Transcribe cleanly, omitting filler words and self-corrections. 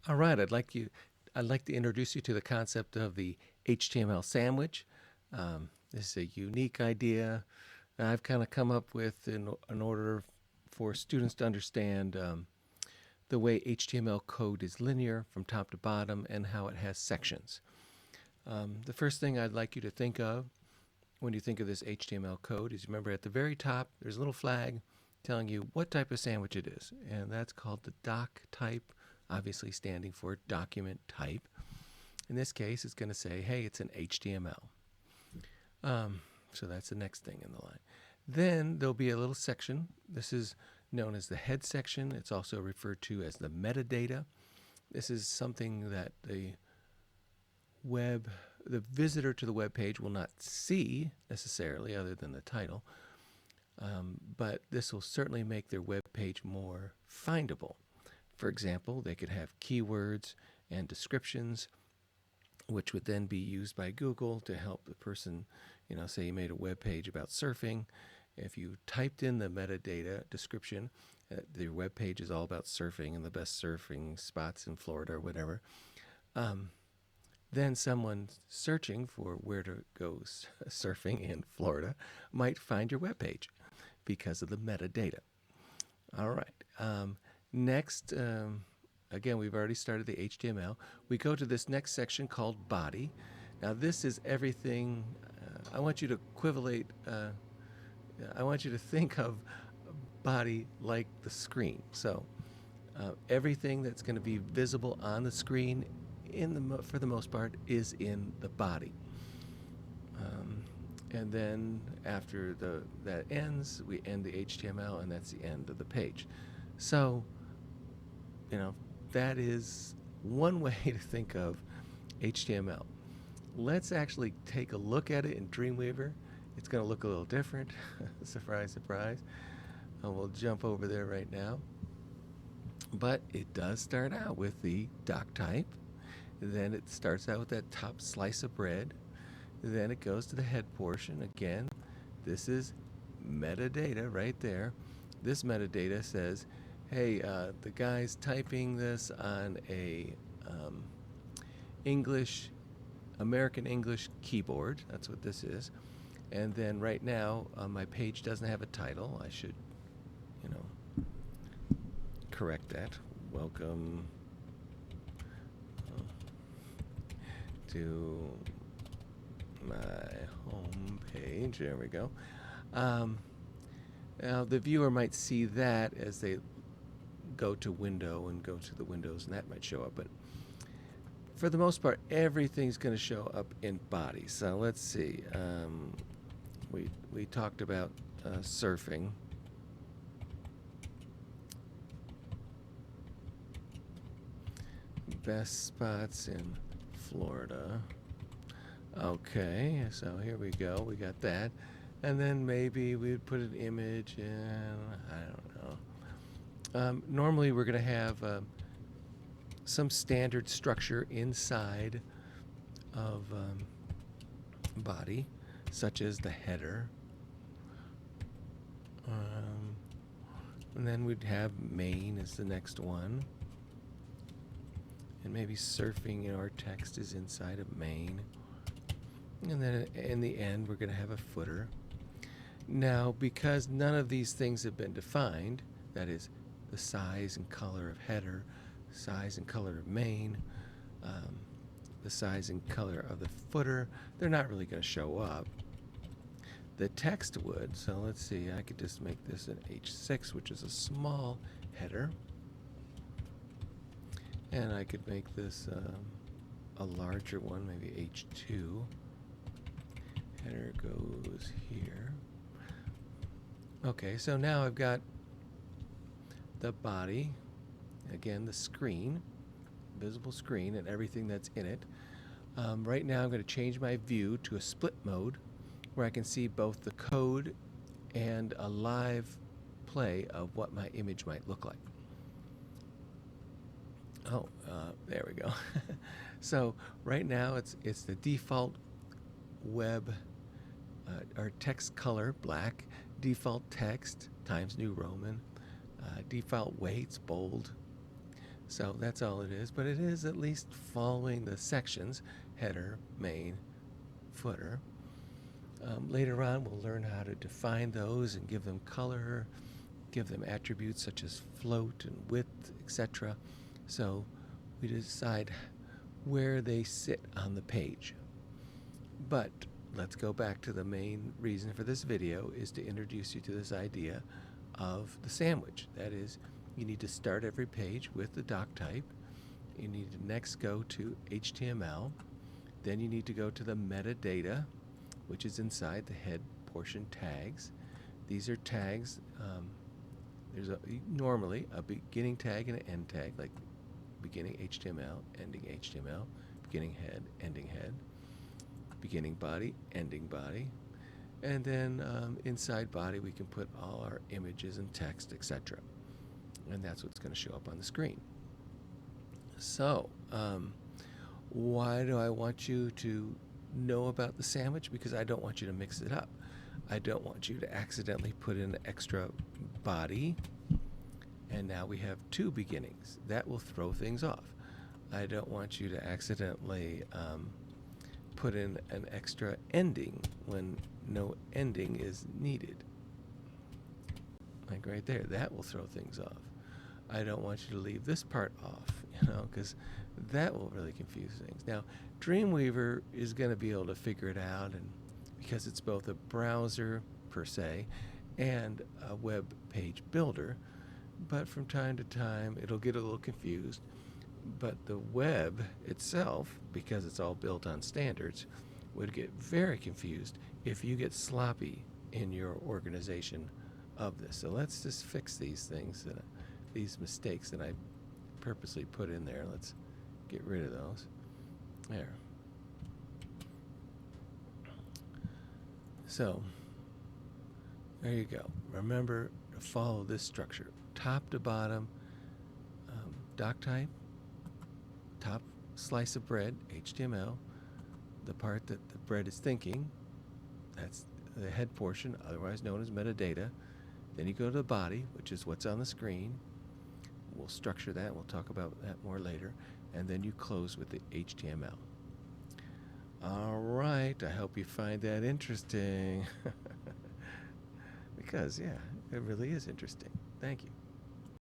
All right, I'd like to introduce you to the concept of the HTML sandwich. This is a unique idea that I've kind of come up with in order for students to understand the way HTML code is linear from top to bottom and how it has sections. The first thing I'd like you to think of when you think of this HTML code is, remember, at the very top there's a little flag telling you what type of sandwich it is, and that's called the doc type, obviously standing for document type. In this case, it's going to say, hey, it's an HTML. So that's the next thing in the line. Then there'll be a little section. This is known as the head section. It's also referred to as the metadata. This is something that the visitor to the web page will not see necessarily other than the title, but this will certainly make their web page more findable. For example, they could have keywords and descriptions, which would then be used by Google to help the person, say you made a web page about surfing. If you typed in the metadata description, the web page is all about surfing and the best surfing spots in Florida or whatever. Then someone searching for where to go surfing in Florida might find your web page because of the metadata. All right. Next, again, we've already started the HTML. We go to this next section called body. Now, this is everything. I want you to equivalate. I want you to think of body like the screen. So, everything that's going to be visible on the screen, for the most part, is in the body. And then after that ends, we end the HTML, and that's the end of the page. So, that is one way to think of HTML. Let's actually take a look at it in Dreamweaver. It's going to look a little different. Surprise, surprise. And we'll jump over there right now. But it does start out with the doc type. Then it starts out with that top slice of bread. Then it goes to the head portion. Again, this is metadata right there. This metadata says, hey, the guy's typing this on a American English keyboard. That's what this is. And then right now, my page doesn't have a title. I should, correct that. Welcome to my home page. There we go. Now the viewer might see that as they go to window and go to the windows, and that might show up. But for the most part, everything's going to show up in body. So let's see. We talked about surfing. Best spots in Florida. Okay, so here we go. We got that. And then maybe we'd put an image in. I don't know. Normally we're going to have some standard structure inside of body, such as the header. And then we'd have main as the next one. And maybe surfing, our text is inside of main. And then in the end, we're going to have a footer. Now, because none of these things have been defined, that is the size and color of header, size and color of main, the size and color of the footer, they're not really going to show up. The text would, so let's see, I could just make this an H6, which is a small header. And I could make this a larger one, maybe H2. Header goes here. Okay, so now I've got the body, again, the screen, visible screen, and everything that's in it. Right now I'm going to change my view to a split mode where I can see both the code and a live play of what my image might look like. Oh, there we go. So right now it's the default web or text color, black, default text, Times New Roman, default weights, bold. So that's all it is, but it is at least following the sections: header, main, footer. Later on, we'll learn how to define those and give them color, give them attributes such as float and width, etc. So we decide where they sit on the page. But let's go back to the main reason for this video is to introduce you to this idea of the sandwich. That is, you need to start every page with the doc type. You need to next go to HTML. Then you need to go to the metadata, which is inside the head portion tags. These are tags. There's normally a beginning tag and an end tag, like beginning HTML, ending HTML, beginning head, ending head, beginning body, ending body. And then inside body, we can put all our images and text, etc. And that's what's going to show up on the screen. So, why do I want you to know about the sandwich? Because I don't want you to mix it up. I don't want you to accidentally put in an extra body, and now we have two beginnings. That will throw things off. I don't want you to accidentally put in an extra ending when no ending is needed. Like right there, that will throw things off. I don't want you to leave this part off, because that will really confuse things. Now, Dreamweaver is going to be able to figure it out, and because it's both a browser per se and a web page builder, but from time to time it'll get a little confused. But the web itself, because it's all built on standards, would get very confused if you get sloppy in your organization of this. So let's just fix these things, these mistakes that I purposely put in there. Let's get rid of those. There. So there you go. Remember to follow this structure. Top to bottom, doc type, top slice of bread, HTML, the part that the bread is thinking, that's the head portion, otherwise known as metadata. Then you go to the body, which is what's on the screen. We'll structure that. We'll talk about that more later. And then you close with the HTML. All right. I hope you find that interesting. Because, yeah, it really is interesting. Thank you.